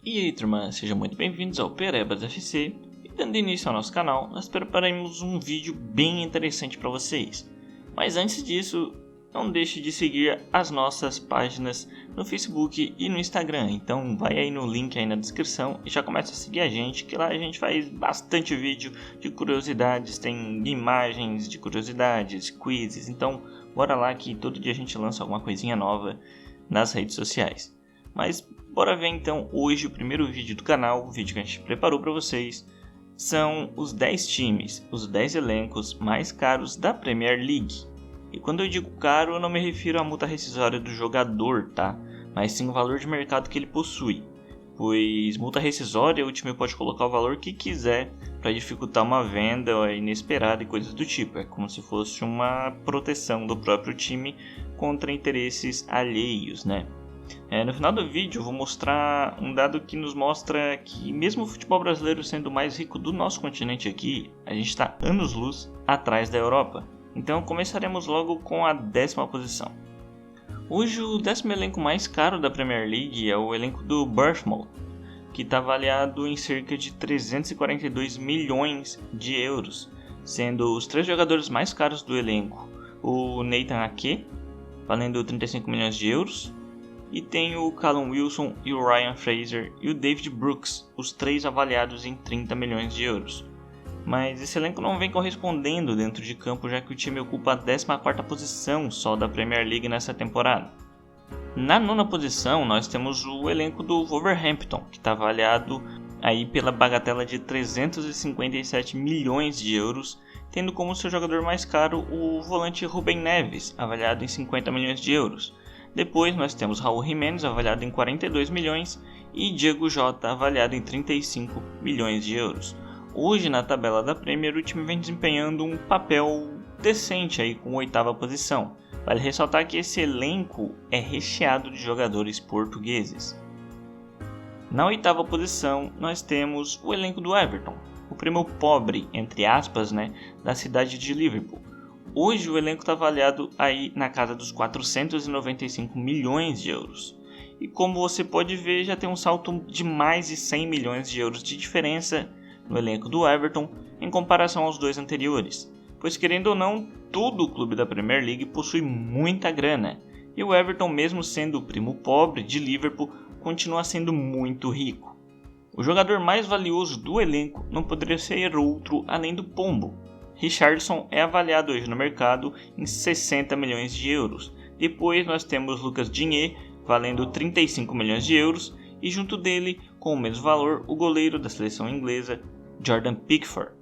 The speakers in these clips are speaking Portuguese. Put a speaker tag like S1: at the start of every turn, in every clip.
S1: E aí, turma, sejam muito bem-vindos ao Perebas FC. E dando início ao nosso canal, nós preparamos um vídeo bem interessante para vocês. Mas antes disso, não deixe de seguir as nossas páginas no Facebook e no Instagram. Então vai aí no link aí na descrição e já começa a seguir a gente, que lá a gente faz bastante vídeo de curiosidades, tem imagens de curiosidades, quizzes. Então bora lá que todo dia a gente lança alguma coisinha nova nas redes sociais. Mas bora ver então hoje o primeiro vídeo do canal, o vídeo que a gente preparou para vocês. São os 10 times, os 10 elencos mais caros da Premier League. E quando eu digo caro, eu não me refiro à multa rescisória do jogador, tá? Mas sim o valor de mercado que ele possui. Pois multa rescisória, o time pode colocar o valor que quiser para dificultar uma venda inesperada e coisas do tipo. É como se fosse uma proteção do próprio time contra interesses alheios, né? No final do vídeo eu vou mostrar um dado que nos mostra que mesmo o futebol brasileiro sendo o mais rico do nosso continente aqui, a gente está anos-luz atrás da Europa. Então começaremos logo com a 10ª posição. Hoje o 10º elenco mais caro da Premier League é o elenco do Bournemouth, que está avaliado em cerca de 342 milhões de euros, sendo os 3 jogadores mais caros do elenco o Nathan Ake, valendo 35 milhões de euros, e tem o Callum Wilson e o Ryan Fraser e o David Brooks, os 3 avaliados em 30 milhões de euros. Mas esse elenco não vem correspondendo dentro de campo, já que o time ocupa a 14ª posição só da Premier League nessa temporada. Na 9ª posição nós temos o elenco do Wolverhampton, que está avaliado aí pela bagatela de 357 milhões de euros, tendo como seu jogador mais caro o volante Ruben Neves, avaliado em 50 milhões de euros. Depois nós temos Raul Jimenez, avaliado em 42 milhões, e Diego Jota, avaliado em 35 milhões de euros. Hoje na tabela da Premier o time vem desempenhando um papel decente aí com a 8ª posição. Vale ressaltar que esse elenco é recheado de jogadores portugueses. Na 8ª posição nós temos o elenco do Everton, o primo pobre, entre aspas, da cidade de Liverpool. Hoje o elenco está avaliado aí na casa dos 495 milhões de euros. E como você pode ver, já tem um salto de mais de 100 milhões de euros de diferença no elenco do Everton em comparação aos dois anteriores. Pois querendo ou não, todo o clube da Premier League possui muita grana. E o Everton, mesmo sendo o primo pobre de Liverpool, continua sendo muito rico. O jogador mais valioso do elenco não poderia ser outro além do Pombo. Richarlison é avaliado hoje no mercado em 60 milhões de euros. Depois nós temos Lucas Digne, valendo 35 milhões de euros, e junto dele, com o mesmo valor, o goleiro da seleção inglesa, Jordan Pickford.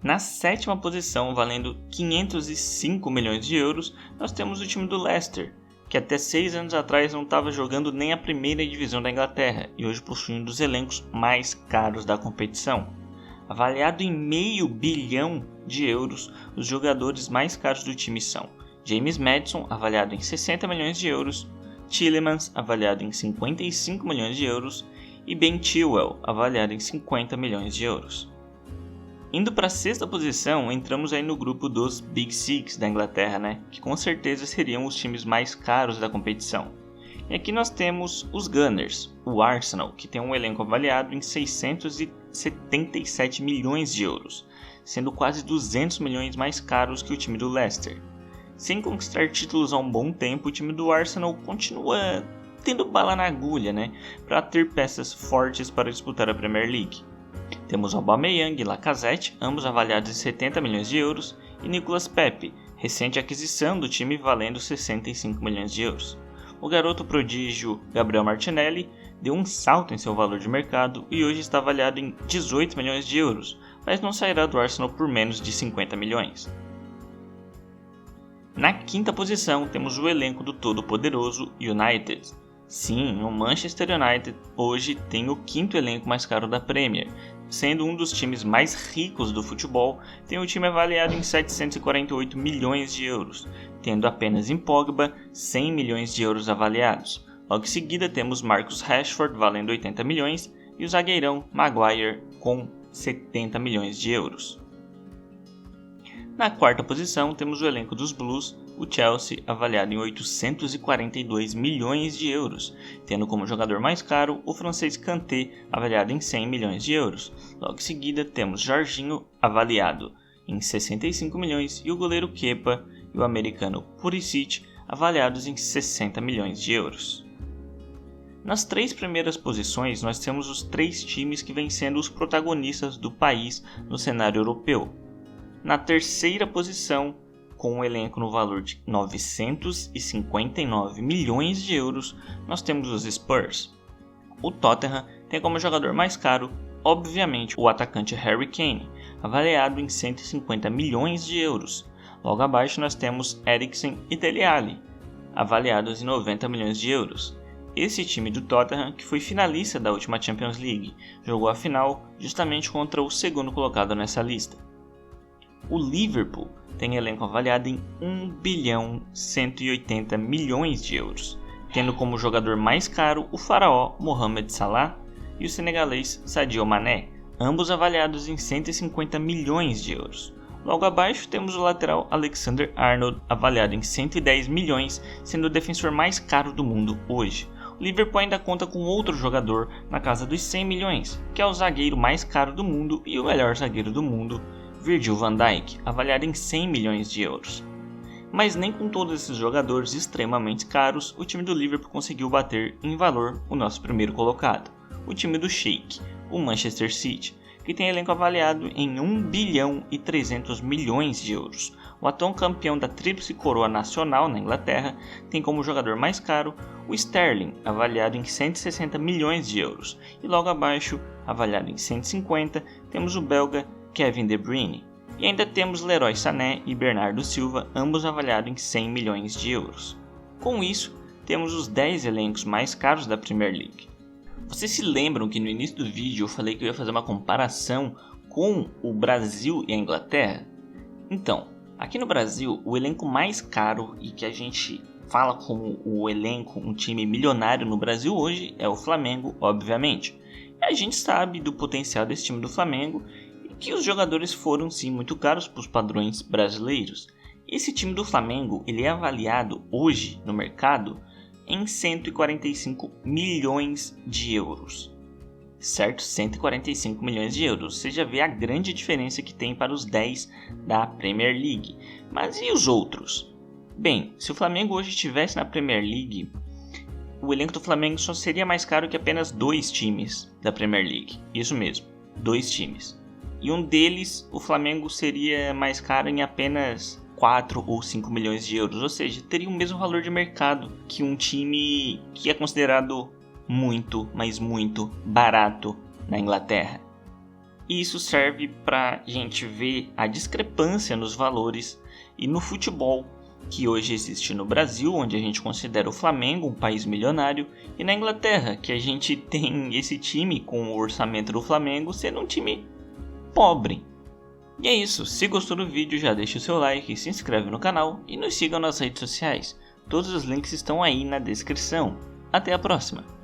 S1: Na 7ª posição, valendo 505 milhões de euros, nós temos o time do Leicester, que até 6 anos atrás não estava jogando nem a primeira divisão da Inglaterra e hoje possui um dos elencos mais caros da competição. Avaliado em $500 milhão de euros, os jogadores mais caros do time são James Maddison, avaliado em 60 milhões de euros, Tielemans, avaliado em 55 milhões de euros, e Ben Chilwell, avaliado em 50 milhões de euros. Indo para a 6ª posição, entramos aí no grupo dos Big Six da Inglaterra, que com certeza seriam os times mais caros da competição. E aqui nós temos os Gunners, o Arsenal, que tem um elenco avaliado em 677 milhões de euros, sendo quase 200 milhões mais caros que o time do Leicester. Sem conquistar títulos há um bom tempo, o time do Arsenal continua tendo bala na agulha, para ter peças fortes para disputar a Premier League. Temos Aubameyang e Lacazette, ambos avaliados em 70 milhões de euros, e Nicolas Pepe, recente aquisição do time valendo 65 milhões de euros. O garoto prodígio Gabriel Martinelli deu um salto em seu valor de mercado e hoje está avaliado em 18 milhões de euros, mas não sairá do Arsenal por menos de 50 milhões. Na 5ª posição temos o elenco do todo-poderoso United. Sim, o Manchester United hoje tem o 5º elenco mais caro da Premier. Sendo um dos times mais ricos do futebol, tem o time avaliado em 748 milhões de euros, tendo apenas em Pogba 100 milhões de euros avaliados. Logo em seguida temos Marcus Rashford valendo 80 milhões e o zagueirão Maguire com 70 milhões de euros. Na 4ª posição temos o elenco dos Blues, o Chelsea, avaliado em 842 milhões de euros, tendo como jogador mais caro o francês Kanté, avaliado em 100 milhões de euros. Logo em seguida temos Jorginho, avaliado em 65 milhões, e o goleiro Kepa e o americano Pulisic, avaliados em 60 milhões de euros. Nas 3 primeiras posições, nós temos os 3 times que vêm sendo os protagonistas do país no cenário europeu. Na terceira posição, com um elenco no valor de 959 milhões de euros, nós temos os Spurs. O Tottenham tem como jogador mais caro, obviamente, o atacante Harry Kane, avaliado em 150 milhões de euros. Logo abaixo nós temos Eriksen e Dele Alli, avaliados em 90 milhões de euros. Esse time do Tottenham, que foi finalista da última Champions League, jogou a final justamente contra o segundo colocado nessa lista. O Liverpool tem elenco avaliado em 1 bilhão 180 milhões de euros, tendo como jogador mais caro o faraó Mohamed Salah e o senegalês Sadio Mané, ambos avaliados em 150 milhões de euros. Logo abaixo temos o lateral Alexander Arnold, avaliado em 110 milhões, sendo o defensor mais caro do mundo hoje. O Liverpool ainda conta com outro jogador na casa dos 100 milhões, que é o zagueiro mais caro do mundo e o melhor zagueiro do mundo, Virgil van Dijk, avaliado em 100 milhões de euros. Mas nem com todos esses jogadores extremamente caros, o time do Liverpool conseguiu bater em valor o nosso primeiro colocado, o time do Sheik, o Manchester City, que tem elenco avaliado em 1 bilhão e 300 milhões de euros. O atual campeão da Tríplice Coroa Nacional na Inglaterra tem como jogador mais caro o Sterling, avaliado em 160 milhões de euros. E logo abaixo, avaliado em 150, temos o belga Kevin De Bruyne. E ainda temos Leroy Sané e Bernardo Silva, ambos avaliados em 100 milhões de euros. Com isso, temos os 10 elencos mais caros da Premier League. Vocês se lembram que no início do vídeo eu falei que eu ia fazer uma comparação com o Brasil e a Inglaterra? Então, aqui no Brasil, o elenco mais caro e que a gente fala como o elenco, um time milionário no Brasil hoje, é o Flamengo, obviamente. E a gente sabe do potencial desse time do Flamengo e que os jogadores foram sim muito caros para os padrões brasileiros. Esse time do Flamengo ele é avaliado hoje no mercado em 145 milhões de euros, certo? 145 milhões de euros, você já vê a grande diferença que tem para os 10 da Premier League. Mas e os outros? Bem, se o Flamengo hoje estivesse na Premier League, o elenco do Flamengo só seria mais caro que apenas 2 times da Premier League, isso mesmo, 2 times. E um deles, o Flamengo seria mais caro em apenas 4 ou 5 milhões de euros, ou seja, teria o mesmo valor de mercado que um time que é considerado muito, mas muito barato na Inglaterra. E isso serve para a gente ver a discrepância nos valores e no futebol que hoje existe no Brasil, onde a gente considera o Flamengo um país milionário, e na Inglaterra, que a gente tem esse time com o orçamento do Flamengo sendo um time pobre. E é isso, se gostou do vídeo já deixa o seu like, se inscreve no canal e nos siga nas redes sociais. Todos os links estão aí na descrição. Até a próxima!